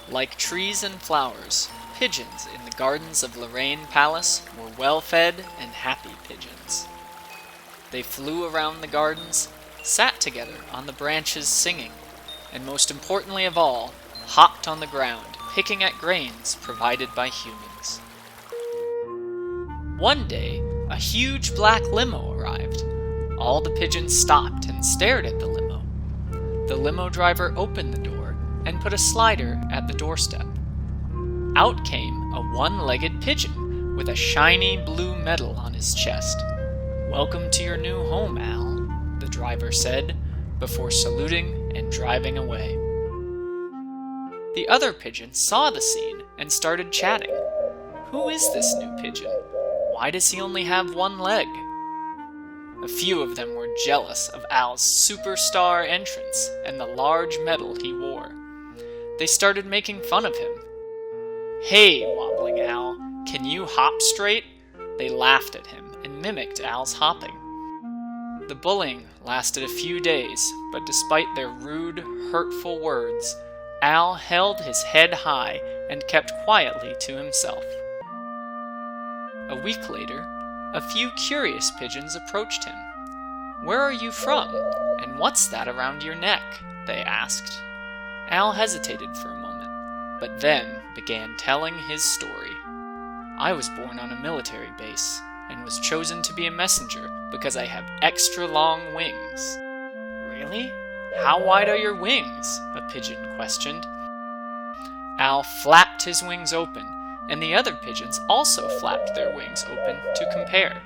Like trees and flowers, pigeons in the gardens of Lorraine Palace were well-fed and happy pigeons. They flew around the gardens, sat together on the branches singing, and most importantly of all, hopped on the ground, picking at grains provided by humans. One day, a huge black limo arrived. All the pigeons stopped and stared at the limo. The limo driver opened the door and put a slider at the doorstep. Out came a one-legged pigeon with a shiny blue medal on his chest. "Welcome to your new home, Al," the driver said, before saluting and driving away. The other pigeons saw the scene and started chatting. Who is this new pigeon? Why does he only have one leg? A few of them were jealous of Al's superstar entrance and the large medal he wore. They started making fun of him. "Hey, wobbling Al, can you hop straight?" They laughed at him and mimicked Al's hopping. The bullying lasted a few days, but despite their rude, hurtful words, Al held his head high and kept quietly to himself. A week later, a few curious pigeons approached him. "Where are you from, and what's that around your neck?" they asked. Al hesitated for a moment, but then began telling his story. "I was born on a military base, and was chosen to be a messenger because I have extra long wings." "Really? How wide are your wings?" a pigeon questioned. Al flapped his wings open, and the other pigeons also flapped their wings open to compare.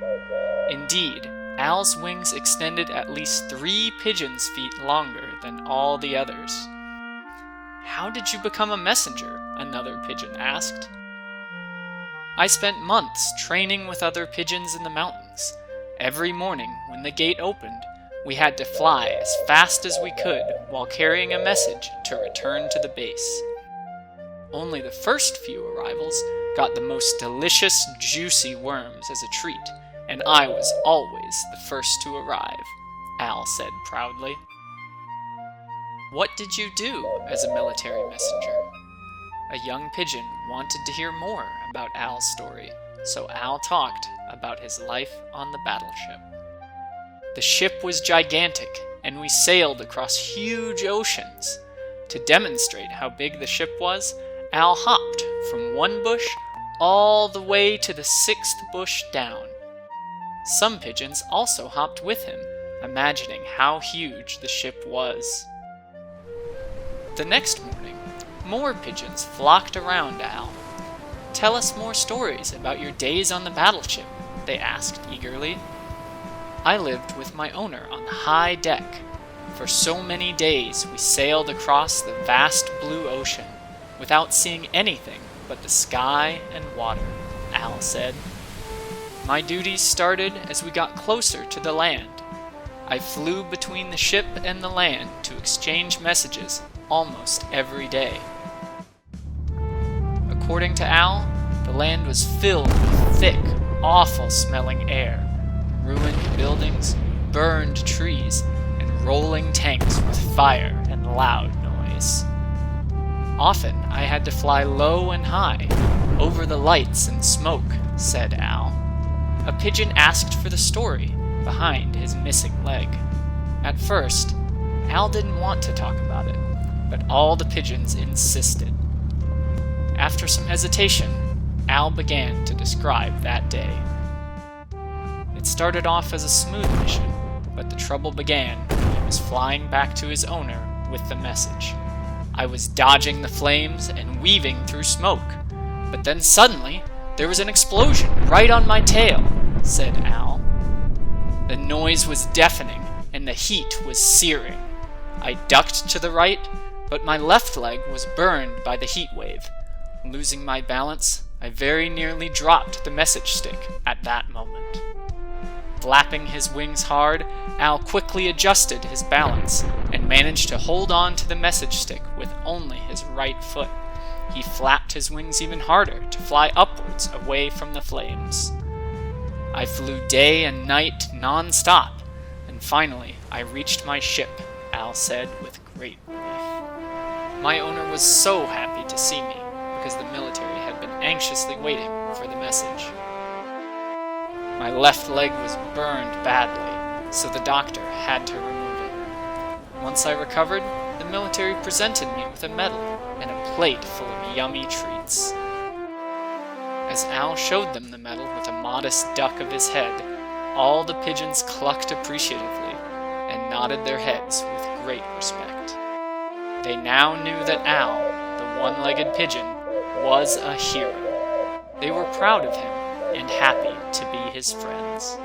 Indeed, Al's wings extended at least 3 pigeons' feet longer than all the others. "How did you become a messenger?" another pigeon asked. "I spent months training with other pigeons in the mountains. Every morning, when the gate opened, we had to fly as fast as we could while carrying a message to return to the base. Only the first few arrivals got the most delicious, juicy worms as a treat, and I was always the first to arrive," Al said proudly. "What did you do as a military messenger?" A young pigeon wanted to hear more about Al's story, so Al talked about his life on the battleship. "The ship was gigantic, and we sailed across huge oceans. To demonstrate how big the ship was, Al hopped from one bush all the way to the 6th bush down. Some pigeons also hopped with him, imagining how huge the ship was." The next morning, more pigeons flocked around Al. "Tell us more stories about your days on the battleship," they asked eagerly. "I lived with my owner on the high deck. For so many days we sailed across the vast blue ocean, without seeing anything but the sky and water," Al said. "My duties started as we got closer to the land. I flew between the ship and the land to exchange messages almost every day." According to Al, the land was filled with thick, awful-smelling air, ruined buildings, burned trees, and rolling tanks with fire and loud noise. "Often I had to fly low and high, over the lights and smoke," said Al. A pigeon asked for the story behind his missing leg. At first, Al didn't want to talk about it, but all the pigeons insisted. After some hesitation, Al began to describe that day. It started off as a smooth mission, but the trouble began when he was flying back to his owner with the message. "I was dodging the flames and weaving through smoke, but then suddenly there was an explosion right on my tail," said Al. "The noise was deafening and the heat was searing. I ducked to the right, but my left leg was burned by the heat wave. Losing my balance, I very nearly dropped the message stick at that moment." Flapping his wings hard, Al quickly adjusted his balance and managed to hold on to the message stick with only his right foot. He flapped his wings even harder to fly upwards away from the flames. "I flew day and night non-stop, and finally I reached my ship," Al said with great relief. "My owner was so happy happy to see me, because the military had been anxiously waiting for the message. My left leg was burned badly, so the doctor had to remove it. Once I recovered, the military presented me with a medal and a plate full of yummy treats. As Al showed them the medal with a modest duck of his head, all the pigeons clucked appreciatively and nodded their heads with great respect. They now knew that Al, the one-legged pigeon, was a hero. They were proud of him and happy to be his friends.